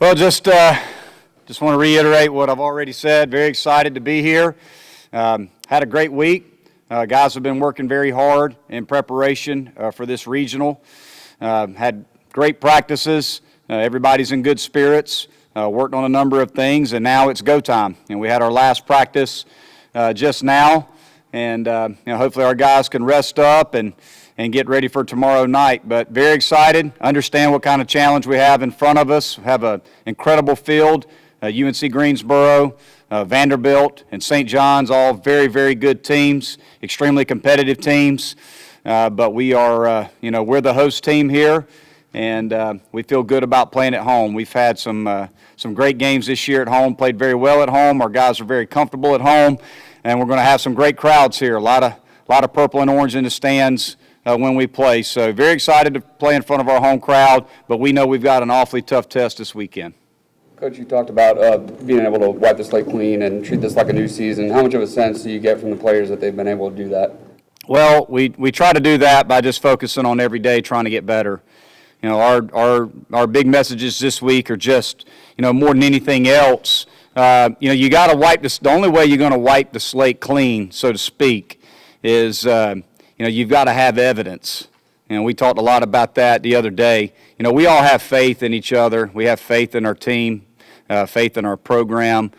Well, just want to reiterate what I've already said. Very excited to be here. Had a great week. Guys have been working very hard in preparation for this regional. Had great practices. Everybody's in good spirits. Worked on a number of things, and now it's go time. And we had our last practice just now, and hopefully our guys can rest up and get ready for tomorrow night. But very excited, understand what kind of challenge we have in front of us. We have an incredible field, UNC Greensboro, Vanderbilt, and St. John's, all very, very good teams, extremely competitive teams. But we are, we're the host team here, and we feel good about playing at home. We've had some great games this year at home, played very well at home. Our guys are very comfortable at home, and we're going to have some great crowds here. A lot of purple and orange in the stands when we play. So very excited to play in front of our home crowd, but we know we've got an awfully tough test this weekend. Coach, you talked about being able to wipe the slate clean and treat this like a new season. How much of a sense do you get from the players that they've been able to do that? Well, we try to do that by just focusing on every day trying to get better. Our big messages this week are just, more than anything else, you got to wipe this. The only way you're going to wipe the slate clean, so to speak, is you've got to have evidence. We talked a lot about that the other day. We all have faith in each other. We have faith in our team, faith in our program.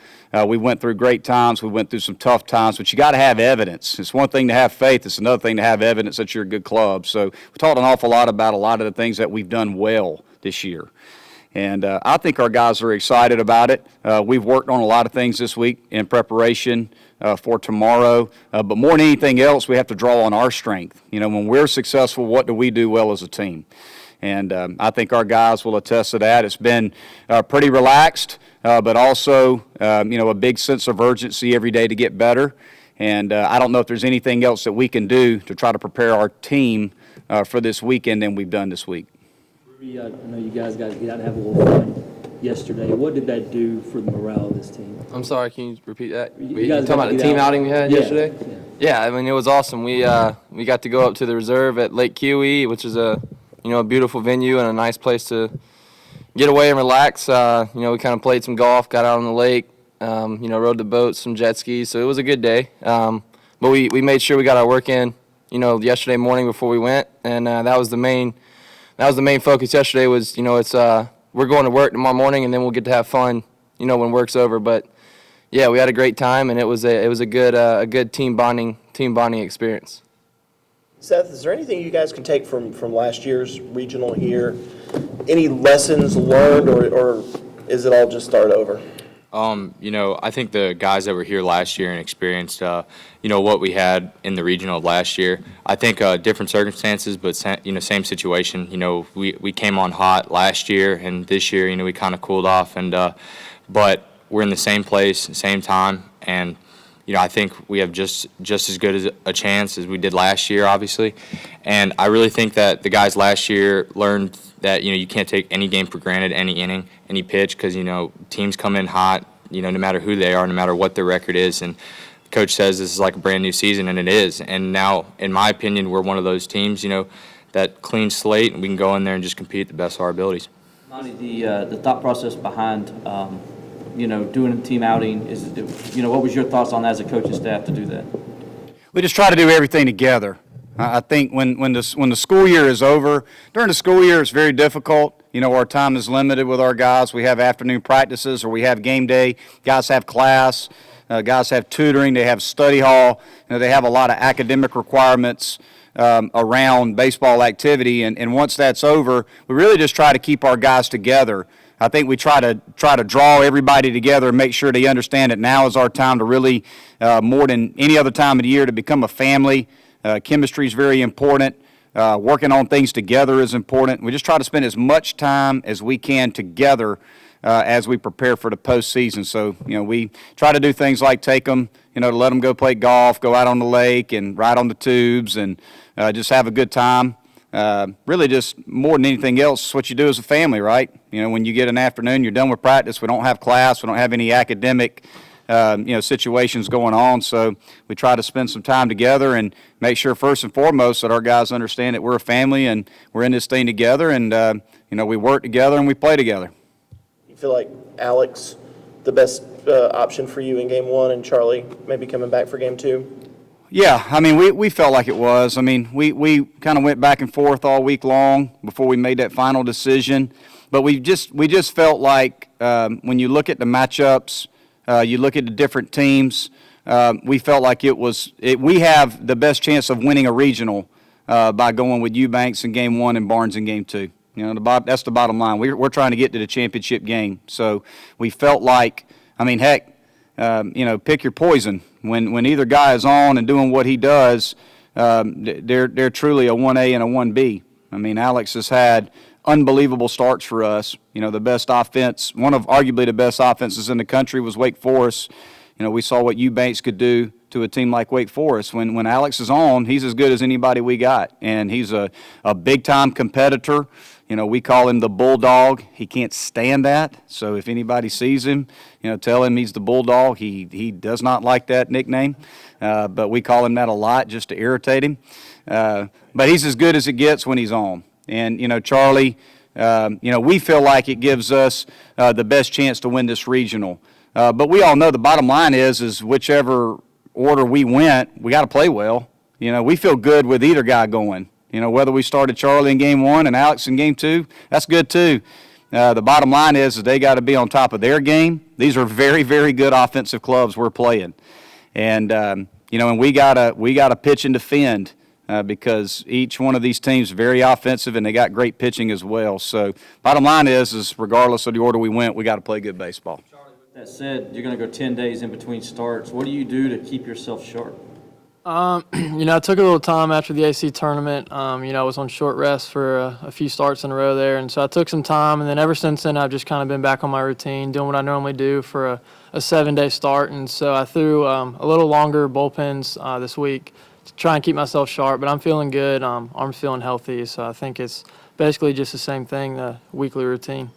We went through great times. We went through some tough times, but you got to have evidence. It's one thing to have faith. It's another thing to have evidence that you're a good club. So we talked an awful lot about a lot of the things that we've done well this year. And I think our guys are excited about it. We've worked on a lot of things this week in preparation for tomorrow. But more than anything else, we have to draw on our strength. When we're successful, what do we do well as a team? And I think our guys will attest to that. It's been pretty relaxed, but also, a big sense of urgency every day to get better. And I don't know if there's anything else that we can do to try to prepare our team for this weekend than we've done this week. I know you guys got to get out and have a little fun yesterday. What did that do for the morale of this team? I'm sorry, can you repeat that? You talking about the team outing we had yesterday? Yeah, it was awesome. We got to go up to the reserve at Lake QE, which is a beautiful venue and a nice place to get away and relax. We kind of played some golf, got out on the lake, rode the boats, some jet skis, so it was a good day. But we made sure we got our work in, yesterday morning before we went, and that was the main focus yesterday was, it's we're going to work tomorrow morning and then we'll get to have fun, when work's over. But yeah, we had a great time and it was a good team bonding experience. Seth, is there anything you guys can take from last year's regional here? Any lessons learned, or is it all just start over? I think the guys that were here last year and experienced, what we had in the regional last year, I think different circumstances, but, same situation. We came on hot last year, and this year, we kind of cooled off. But we're in the same place, same time, and, I think we have just as good as a chance as we did last year, obviously. And I really think that the guys last year learned that, you can't take any game for granted, any inning, any pitch, because, teams come in hot, no matter who they are, no matter what their record is. And Coach says this is like a brand new season, and it is. And now, in my opinion, we're one of those teams, that clean slate, and we can go in there and just compete at the best of our abilities. Monte, the thought process behind, doing a team outing is, what was your thoughts on that as a coaching staff to do that? We just try to do everything together. I think when the school year is over, during the school year it's very difficult. Our time is limited with our guys. We have afternoon practices or we have game day. Guys have class. Guys have tutoring. They have study hall. They have a lot of academic requirements around baseball activity. And once that's over, we really just try to keep our guys together. I think we try to draw everybody together and make sure they understand that now is our time to really, more than any other time of the year, to become a family. Chemistry is very important. Working on things together is important. We just try to spend as much time as we can together as we prepare for the postseason. So, we try to do things like take them, to let them go play golf, go out on the lake and ride on the tubes and just have a good time. Really just more than anything else, what you do as a family, right? When you get an afternoon, you're done with practice. We don't have class. We don't have any academic situations going on. So we try to spend some time together and make sure first and foremost that our guys understand that we're a family and we're in this thing together and, we work together and we play together. feel like Alex the best option for you in game one, and Charlie maybe coming back for game two? Yeah, I mean, we felt like it was. I mean, we kind of went back and forth all week long before we made that final decision. But we just felt like when you look at the matchups, you look at the different teams, we felt like we have the best chance of winning a regional by going with Eubanks in game one and Barnes in game two. You know, that's the bottom line. We're trying to get to the championship game. So we felt like, I mean, heck, pick your poison. When either guy is on and doing what he does, they're truly a 1A and a 1B. I mean, Alex has had unbelievable starts for us. You know, the best offense, one of arguably the best offenses in the country was Wake Forest. You know, we saw what Eubanks could do to a team like Wake Forest. When Alex is on, he's as good as anybody we got, and he's a big-time competitor. You know, we call him the Bulldog. He can't stand that, so if anybody sees him, you know, tell him he's the Bulldog. He does not like that nickname, but we call him that a lot just to irritate him. But he's as good as it gets when he's on. And, you know, Charlie, we feel like it gives us the best chance to win this regional. But we all know the bottom line is whichever order we went, we got to play well. You know, we feel good with either guy going. You know, whether we started Charlie in game one and Alex in game two, that's good too. The bottom line is they got to be on top of their game. These are very, very good offensive clubs we're playing. And, and we gotta pitch and defend because each one of these teams is very offensive and they got great pitching as well. So bottom line is regardless of the order we went, we got to play good baseball. That said, you're going to go 10 days in between starts. What do you do to keep yourself sharp? I took a little time after the AC tournament. I was on short rest for a few starts in a row there, and so I took some time, and then ever since then I've just kind of been back on my routine, doing what I normally do for a 7-day start, and so I threw a little longer bullpens this week to try and keep myself sharp, but I'm feeling good. Arm's feeling healthy, so I think it's basically just the same thing, the weekly routine.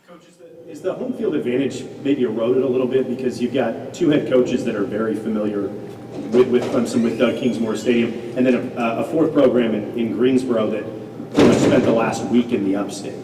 Coach, is the home field advantage maybe eroded a little bit because you've got two head coaches that are very familiar with Clemson, with Doug Kingsmore Stadium, and then a fourth program in Greensboro that pretty much spent the last week in the upstate?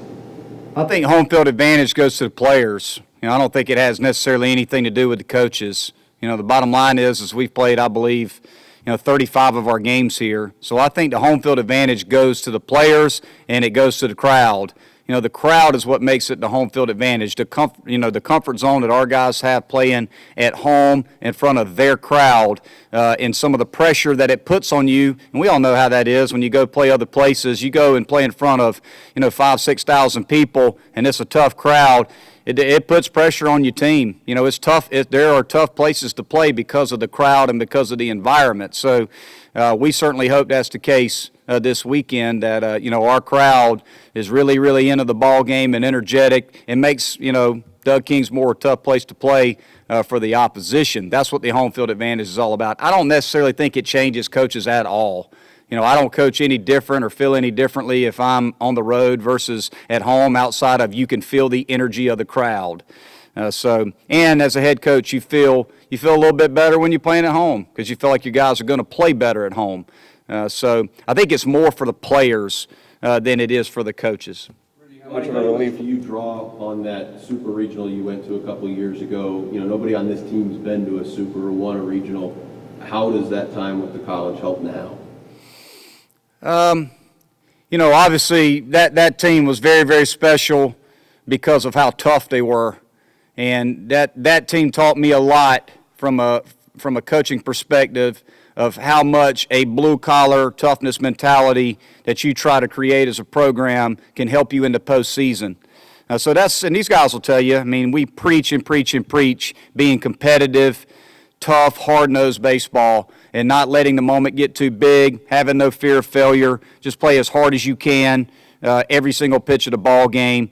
I think home field advantage goes to the players. You know, I don't think it has necessarily anything to do with the coaches. You know, the bottom line is we've played, I believe, 35 of our games here. So I think the home field advantage goes to the players and it goes to the crowd. You know, the crowd is what makes it the home field advantage. The comfort zone that our guys have playing at home in front of their crowd, and some of the pressure that it puts on you. And we all know how that is when you go play other places. You go and play in front of 5,000 6,000 people, and it's a tough crowd. It puts pressure on your team. You know, it's tough. There are tough places to play because of the crowd and because of the environment. So we certainly hope that's the case this weekend, that our crowd is really, really into the ball game and energetic. It makes Doug Kingsmore a tough place to play for the opposition. That's what the home field advantage is all about. I don't necessarily think it changes coaches at all. I don't coach any different or feel any differently if I'm on the road versus at home, outside of you can feel the energy of the crowd. And as a head coach, you feel a little bit better when you're playing at home because you feel like your guys are going to play better at home. So I think it's more for the players than it is for the coaches. How much of a relief do you draw on that super regional you went to a couple of years ago? Nobody on this team's been to a super or won a regional. How does that time with the college help now? Obviously that team was very, very special because of how tough they were. And that team taught me a lot from a coaching perspective of how much a blue-collar toughness mentality that you try to create as a program can help you in the postseason. And these guys will tell you, we preach and preach and preach being competitive, tough, hard-nosed baseball and not letting the moment get too big, having no fear of failure, just play as hard as you can every single pitch of the ball game,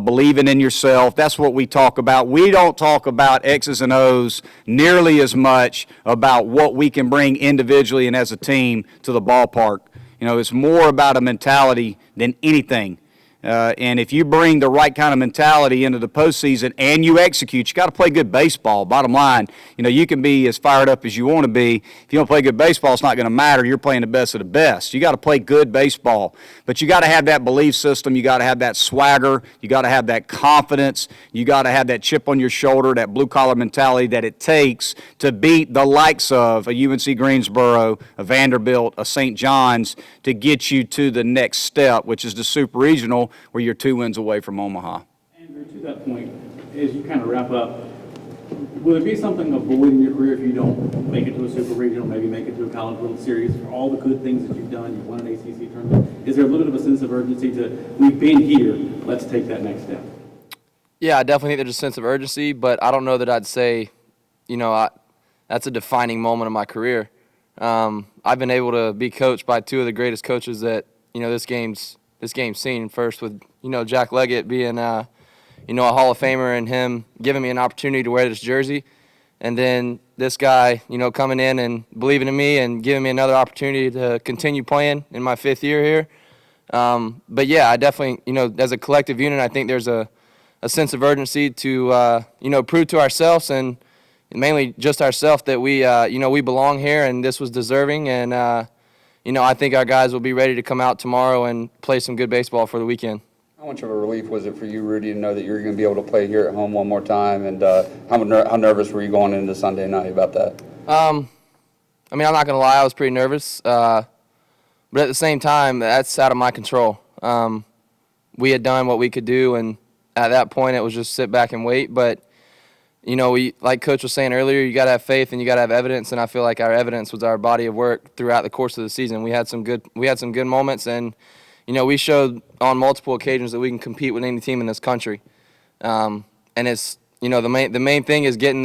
believing in yourself. That's what we talk about. We don't talk about X's and O's nearly as much about what we can bring individually and as a team to the ballpark. It's more about a mentality than anything. And if you bring the right kind of mentality into the postseason and you execute, you got to play good baseball. Bottom line, you can be as fired up as you want to be. If you don't play good baseball, it's not going to matter. You're playing the best of the best. You got to play good baseball. But you got to have that belief system. You got to have that swagger. You got to have that confidence. You got to have that chip on your shoulder, that blue-collar mentality that it takes to beat the likes of a UNC Greensboro, a Vanderbilt, a St. John's to get you to the next step, which is the Super Regional, where you're 2 wins away from Omaha. Andrew, to that point, as you kind of wrap up, will it be something of void in your career if you don't make it to a Super Regional, maybe make it to a College World Series, for all the good things that you've done, you've won an ACC tournament? Is there a little bit of a sense of urgency to, we've been here, let's take that next step? Yeah, I definitely think there's a sense of urgency, but I don't know that I'd say, that's a defining moment of my career. I've been able to be coached by two of the greatest coaches that, this game's seen. First with, Jack Leggett being, a Hall of Famer and him giving me an opportunity to wear this jersey. And then this guy, coming in and believing in me and giving me another opportunity to continue playing in my 5th year here. But yeah, I definitely, as a collective unit, I think there's a sense of urgency to, prove to ourselves and mainly just ourselves that we, we belong here and this was deserving. And, I think our guys will be ready to come out tomorrow and play some good baseball for the weekend. How much of a relief was it for you, Rudy, to know that you're going to be able to play here at home one more time? And how nervous were you going into Sunday night about that? I'm not going to lie, I was pretty nervous. But at the same time, that's out of my control. We had done what we could do, and at that point, it was just sit back and wait. But, like Coach was saying earlier, you got to have faith and you got to have evidence, and I feel like our evidence was our body of work throughout the course of the season. We had some good moments, and we showed on multiple occasions that we can compete with any team in this country. And it's the main thing is getting